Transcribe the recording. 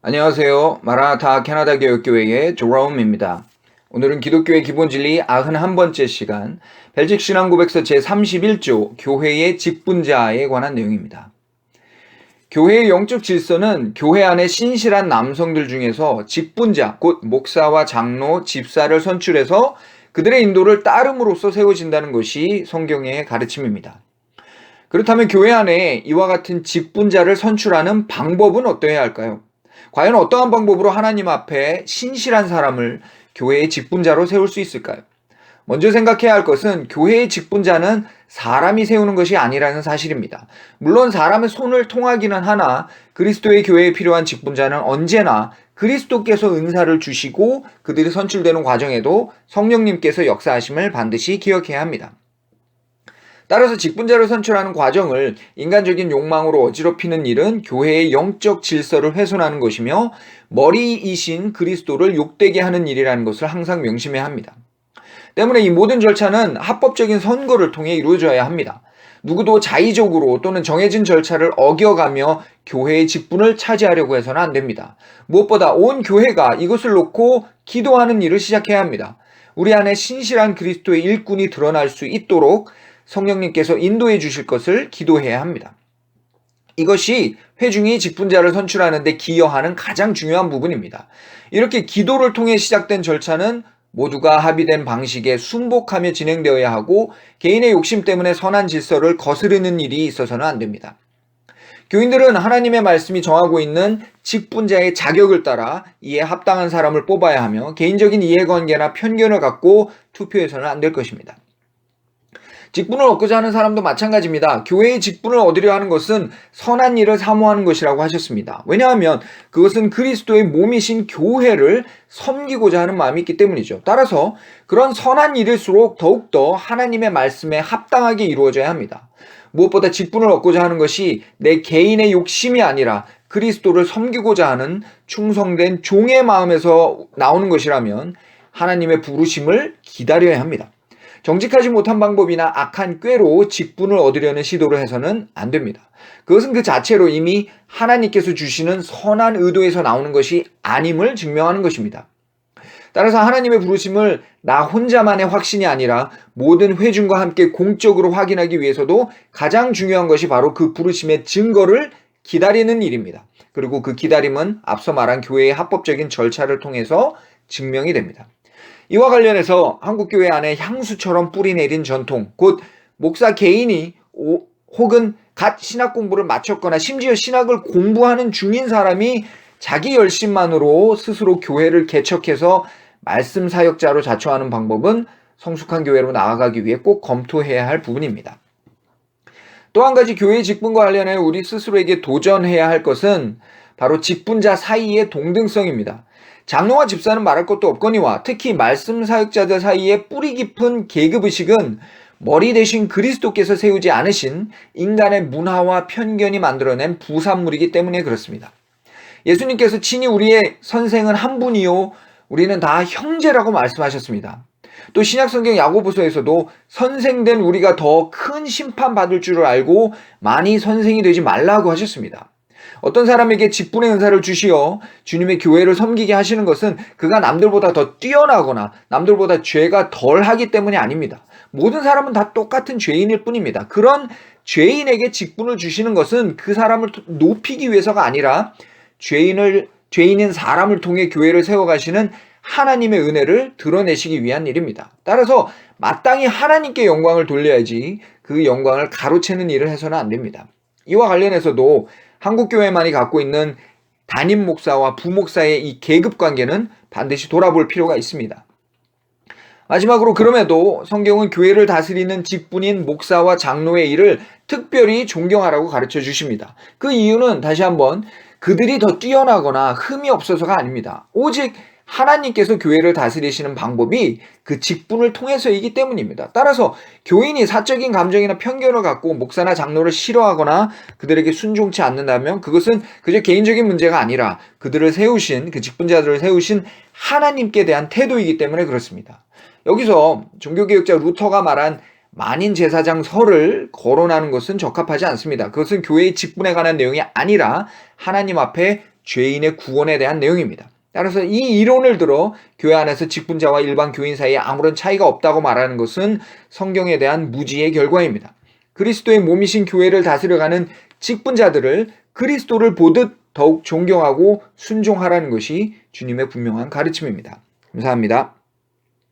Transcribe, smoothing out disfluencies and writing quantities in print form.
안녕하세요. 마라나타 캐나다 교육교회의 조롬입니다. 오늘은 기독교의 기본진리 91번째 시간, 벨직 신앙고백서 제31조 교회의 직분자에 관한 내용입니다. 교회의 영적 질서는 교회 안에 신실한 남성들 중에서 직분자, 곧 목사와 장로, 집사를 선출해서 그들의 인도를 따름으로써 세워진다는 것이 성경의 가르침입니다. 그렇다면 교회 안에 이와 같은 직분자를 선출하는 방법은 어떠해야 할까요? 과연 어떠한 방법으로 하나님 앞에 신실한 사람을 교회의 직분자로 세울 수 있을까요? 먼저 생각해야 할 것은 교회의 직분자는 사람이 세우는 것이 아니라는 사실입니다. 물론 사람의 손을 통하기는 하나 그리스도의 교회에 필요한 직분자는 언제나 그리스도께서 은사를 주시고 그들이 선출되는 과정에도 성령님께서 역사하심을 반드시 기억해야 합니다. 따라서 직분자를 선출하는 과정을 인간적인 욕망으로 어지럽히는 일은 교회의 영적 질서를 훼손하는 것이며 머리이신 그리스도를 욕되게 하는 일이라는 것을 항상 명심해야 합니다. 때문에 이 모든 절차는 합법적인 선거를 통해 이루어져야 합니다. 누구도 자의적으로 또는 정해진 절차를 어겨가며 교회의 직분을 차지하려고 해서는 안 됩니다. 무엇보다 온 교회가 이것을 놓고 기도하는 일을 시작해야 합니다. 우리 안에 신실한 그리스도의 일꾼이 드러날 수 있도록 성령님께서 인도해 주실 것을 기도해야 합니다. 이것이 회중이 직분자를 선출하는 데 기여하는 가장 중요한 부분입니다. 이렇게 기도를 통해 시작된 절차는 모두가 합의된 방식에 순복하며 진행되어야 하고 개인의 욕심 때문에 선한 질서를 거스르는 일이 있어서는 안 됩니다. 교인들은 하나님의 말씀이 정하고 있는 직분자의 자격을 따라 이에 합당한 사람을 뽑아야 하며 개인적인 이해관계나 편견을 갖고 투표해서는 안 될 것입니다. 직분을 얻고자 하는 사람도 마찬가지입니다. 교회의 직분을 얻으려 하는 것은 선한 일을 사모하는 것이라고 하셨습니다. 왜냐하면 그것은 그리스도의 몸이신 교회를 섬기고자 하는 마음이 있기 때문이죠. 따라서 그런 선한 일일수록 더욱더 하나님의 말씀에 합당하게 이루어져야 합니다. 무엇보다 직분을 얻고자 하는 것이 내 개인의 욕심이 아니라 그리스도를 섬기고자 하는 충성된 종의 마음에서 나오는 것이라면 하나님의 부르심을 기다려야 합니다. 정직하지 못한 방법이나 악한 꾀로 직분을 얻으려는 시도를 해서는 안 됩니다. 그것은 그 자체로 이미 하나님께서 주시는 선한 의도에서 나오는 것이 아님을 증명하는 것입니다. 따라서 하나님의 부르심을 나 혼자만의 확신이 아니라 모든 회중과 함께 공적으로 확인하기 위해서도 가장 중요한 것이 바로 그 부르심의 증거를 기다리는 일입니다. 그리고 그 기다림은 앞서 말한 교회의 합법적인 절차를 통해서 증명이 됩니다. 이와 관련해서 한국교회 안에 향수처럼 뿌리 내린 전통, 곧 목사 개인이 혹은 갓 신학 공부를 마쳤거나 심지어 신학을 공부하는 중인 사람이 자기 열심만으로 스스로 교회를 개척해서 말씀 사역자로 자처하는 방법은 성숙한 교회로 나아가기 위해 꼭 검토해야 할 부분입니다. 또 한 가지 교회 직분과 관련해 우리 스스로에게 도전해야 할 것은 바로 직분자 사이의 동등성입니다. 장로와 집사는 말할 것도 없거니와 특히 말씀 사역자들 사이의 뿌리 깊은 계급의식은 머리 대신 그리스도께서 세우지 않으신 인간의 문화와 편견이 만들어낸 부산물이기 때문에 그렇습니다. 예수님께서 친히 우리의 선생은 한 분이요 우리는 다 형제라고 말씀하셨습니다. 또 신약성경 야고보서에서도 선생된 우리가 더 큰 심판받을 줄을 알고 많이 선생이 되지 말라고 하셨습니다. 어떤 사람에게 직분의 은사를 주시어 주님의 교회를 섬기게 하시는 것은 그가 남들보다 더 뛰어나거나 남들보다 죄가 덜하기 때문이 아닙니다. 모든 사람은 다 똑같은 죄인일 뿐입니다. 그런 죄인에게 직분을 주시는 것은 그 사람을 높이기 위해서가 아니라 죄인인 사람을 통해 교회를 세워가시는 하나님의 은혜를 드러내시기 위한 일입니다. 따라서 마땅히 하나님께 영광을 돌려야지 그 영광을 가로채는 일을 해서는 안 됩니다. 이와 관련해서도 한국교회만이 갖고 있는 담임 목사와 부목사의 이 계급 관계는 반드시 돌아볼 필요가 있습니다. 마지막으로 그럼에도 성경은 교회를 다스리는 직분인 목사와 장로의 일을 특별히 존경하라고 가르쳐 주십니다. 그 이유는 다시 한번 그들이 더 뛰어나거나 흠이 없어서가 아닙니다. 오직 하나님께서 교회를 다스리시는 방법이 그 직분을 통해서이기 때문입니다. 따라서 교인이 사적인 감정이나 편견을 갖고 목사나 장로를 싫어하거나 그들에게 순종치 않는다면 그것은 그저 개인적인 문제가 아니라 그들을 세우신, 그 직분자들을 세우신 하나님께 대한 태도이기 때문에 그렇습니다. 여기서 종교개혁자 루터가 말한 만인제사장설을 거론하는 것은 적합하지 않습니다. 그것은 교회의 직분에 관한 내용이 아니라 하나님 앞에 죄인의 구원에 대한 내용입니다. 따라서 이 이론을 들어 교회 안에서 직분자와 일반 교인 사이에 아무런 차이가 없다고 말하는 것은 성경에 대한 무지의 결과입니다. 그리스도의 몸이신 교회를 다스려가는 직분자들을 그리스도를 보듯 더욱 존경하고 순종하라는 것이 주님의 분명한 가르침입니다. 감사합니다.